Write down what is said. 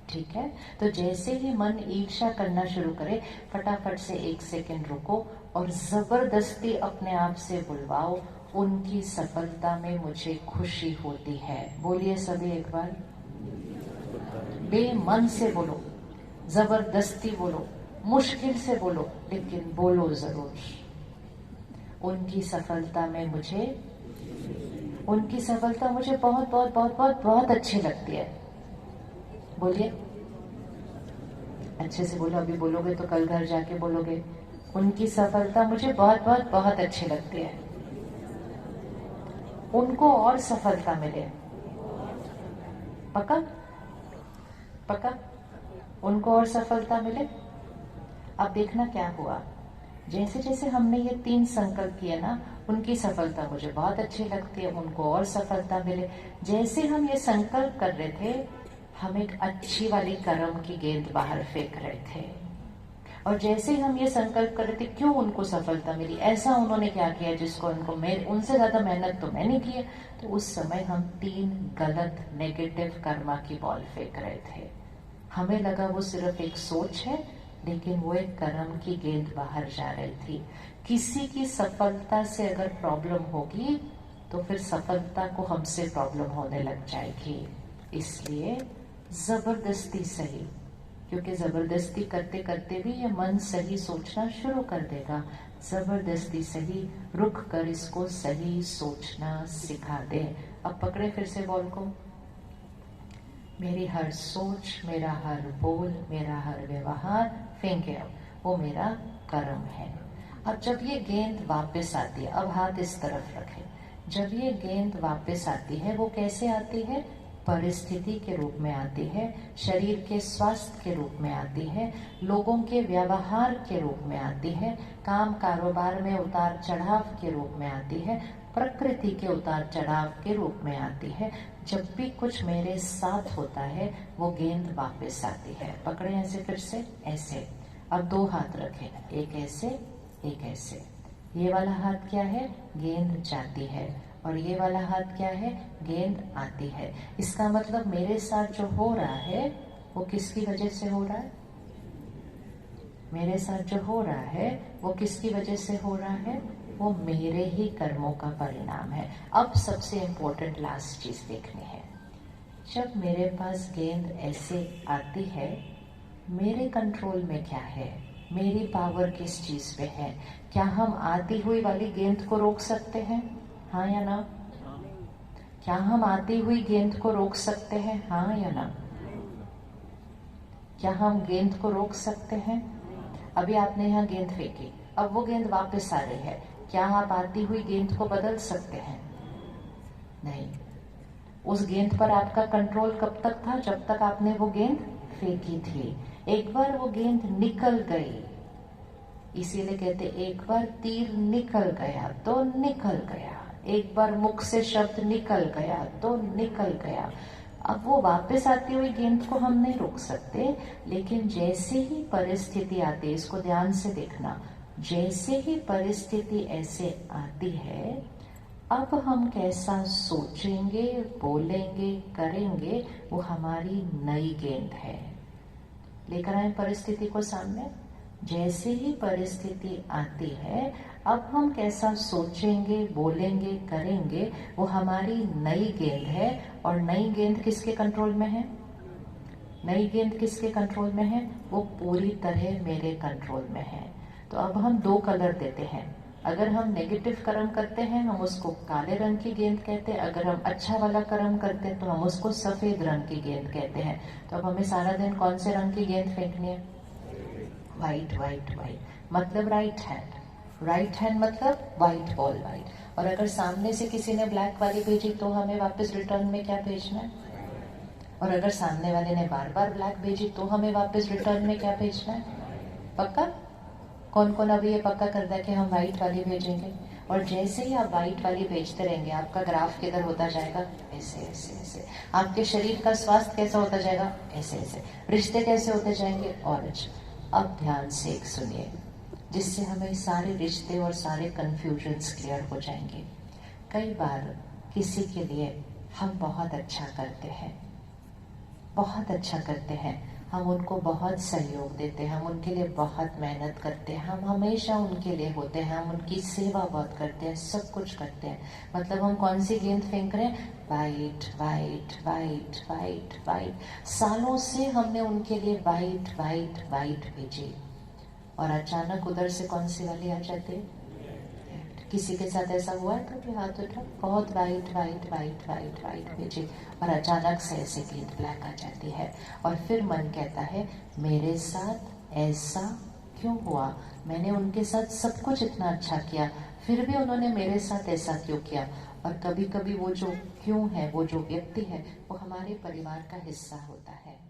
ठीक है। तो जैसे ही मन ईर्ष्या करना शुरू करे, फटाफट से 1 सेकंड रुको और जबरदस्ती अपने आप से बुलवाओ, उनकी सफलता में मुझे खुशी होती है। बोलिए सभी एक बार, बेमन से बोलो, जबरदस्ती बोलो, मुश्किल से बोलो, लेकिन बोलो जरूर। उनकी सफलता में मुझे, उनकी सफलता मुझे बहुत बहुत बहुत बहुत बहुत अच्छी लगती है। बोलिए, अच्छे से बोलो। अभी बोलोगे तो कल घर जाके बोलोगे, उनकी सफलता मुझे बहुत बहुत बहुत अच्छी लगती है। उनको और सफलता मिले। पक्का पक्का, उनको और सफलता मिले। अब देखना क्या हुआ, जैसे जैसे हमने ये 3 संकल्प किए ना, उनकी सफलता मुझे बहुत अच्छी लगती है, उनको और सफलता मिले। जैसे हम ये संकल्प कर रहे थे, हम एक अच्छी वाली कर्म की गेंद बाहर फेंक रहे थे। और जैसे हम ये संकल्प कर रहे थे, क्यों उनको सफलता मिली, ऐसा उन्होंने क्या किया जिसको उनको, उनसे ज्यादा मेहनत तो मैंने की है। तो उस समय हम 3 गलत नेगेटिव कर्मा की बॉल फेंक रहे थे। हमें लगा वो सिर्फ एक सोच है, लेकिन वो एक कर्म की गेंद बाहर जा रही थी। किसी की सफलता से अगर प्रॉब्लम होगी, तो फिर सफलता को हमसे प्रॉब्लम होने लग जाएगी। इसलिए जबरदस्ती सही, क्योंकि जबरदस्ती करते करते भी ये मन सही सोचना शुरू कर देगा। जबरदस्ती सही रुक कर इसको सही सोचना सिखा दे। अब पकड़े फिर से बॉल को। मेरी हर सोच, मेरा हर बोल, मेरा हर व्यवहार फेंके, अब वो मेरा कर्म है। अब जब ये गेंद वापस आती है, अब हाथ इस तरफ रखें, जब ये गेंद वापस आती है, वो कैसे आती है, परिस्थिति के रूप में आती है, शरीर के स्वास्थ्य के रूप में आती है, लोगों के व्यवहार के रूप में आती है, काम कारोबार में उतार चढ़ाव के रूप में आती है, प्रकृति के उतार चढ़ाव के रूप में आती है। जब भी कुछ मेरे साथ होता है, वो गेंद वापस आती है। पकड़े ऐसे, फिर से ऐसे। अब 2 हाथ रखें, एक ऐसे एक ऐसे। ये वाला हाथ क्या है, गेंद जाती है, और ये वाला हाथ क्या है, गेंद आती है। इसका मतलब मेरे साथ जो हो रहा है, वो किसकी वजह से हो रहा है, मेरे साथ जो हो रहा है वो किसकी वजह से हो रहा है, वो मेरे ही कर्मों का परिणाम है। अब सबसे इंपॉर्टेंट लास्ट चीज देखनी है, जब मेरे पास गेंद ऐसे आती है, मेरे कंट्रोल में क्या है, मेरी पावर किस चीज पे है। क्या हम आती हुई वाली गेंद को रोक सकते हैं, हाँ या ना? क्या हम आती हुई गेंद को रोक सकते हैं, हाँ या ना? क्या हम गेंद को रोक सकते हैं? अभी आपने यहाँ गेंद फेंकी, अब वो गेंद वापस आ रही है, क्या आप आती हुई गेंद को बदल सकते हैं? नहीं। उस गेंद पर आपका कंट्रोल कब तक था, जब तक आपने वो गेंद फेंकी थी। एक बार वो गेंद निकल गई, इसीलिए कहते एक बार तीर निकल गया तो निकल गया, एक बार मुख से शब्द निकल गया तो निकल गया। अब वो वापस आती हुई गेंद को हम नहीं रोक सकते, लेकिन जैसे ही परिस्थिति आती है, इसको ध्यान से देखना, जैसे ही परिस्थिति ऐसे आती है, अब हम कैसा सोचेंगे, बोलेंगे, करेंगे, वो हमारी नई गेंद है। लेकर आए परिस्थिति को सामने। जैसे ही परिस्थिति आती है, अब हम कैसा सोचेंगे, बोलेंगे, करेंगे, वो हमारी नई गेंद है। और नई गेंद किसके कंट्रोल में है, नई गेंद किसके कंट्रोल में है, वो पूरी तरह मेरे कंट्रोल में है। तो अब हम 2 कलर देते हैं। अगर हम नेगेटिव कर्म करते हैं, हम उसको काले रंग की गेंद कहते हैं। अगर हम अच्छा वाला कर्म करते हैं, तो हम उसको सफेद रंग की गेंद कहते हैं। तो अब हमें सारा दिन कौन से रंग की गेंद फेंकनी है, व्हाइट व्हाइट व्हाइट, मतलब राइट हैंड। राइट हैंड मतलब व्हाइट बॉल व्हाइट। और अगर सामने से किसी ने ब्लैक वाली भेजी, तो हमें वापस रिटर्न में क्या भेजना है, और अगर सामने वाले ने बार बार ब्लैक भेजी, तो हमें वापस रिटर्न में क्या भेजना है। पक्का? कौन कौन अभी ये पक्का करता है कि हम व्हाइट वाली भेजेंगे? और जैसे ही आप व्हाइट वाली भेजते रहेंगे, आपका ग्राफ किधर होता जाएगा, ऐसे ऐसे ऐसे। आपके शरीर का स्वास्थ्य कैसा होता जाएगा, ऐसे ऐसे। रिश्ते कैसे होते जाएंगे, और अच्छा। अब ध्यान से एक सुनिए, जिससे हमें सारे रिश्ते और सारे कंफ्यूजन्स क्लियर हो जाएंगे। कई बार किसी के लिए हम बहुत अच्छा करते हैं, बहुत अच्छा करते हैं, हम उनको बहुत सहयोग देते हैं, हम उनके लिए बहुत मेहनत करते हैं, हम हमेशा उनके लिए होते हैं, हम उनकी सेवा बहुत करते हैं, सब कुछ करते हैं। मतलब हम कौन सी गेंद फेंक रहे हैं? White white white white white. सालों से हमने उनके लिए वाइट वाइट वाइट भेजी, और अचानक उधर से कौन सी वाली आ जाती है? किसी के साथ ऐसा हुआ है कभी? हाथ उठा, बहुत white white white white white भेजी, और अचानक से ऐसे गेंद ब्लैक आ जाती है। और फिर मन कहता है मेरे साथ ऐसा क्यों हुआ? मैंने उनके साथ सब कुछ इतना अच्छा किया, फिर भी उन्होंने मेरे साथ ऐसा क्यों किया? और कभी कभी वो जो क्यों है, वो जो व्यक्ति है, वो हमारे परिवार का हिस्सा होता है।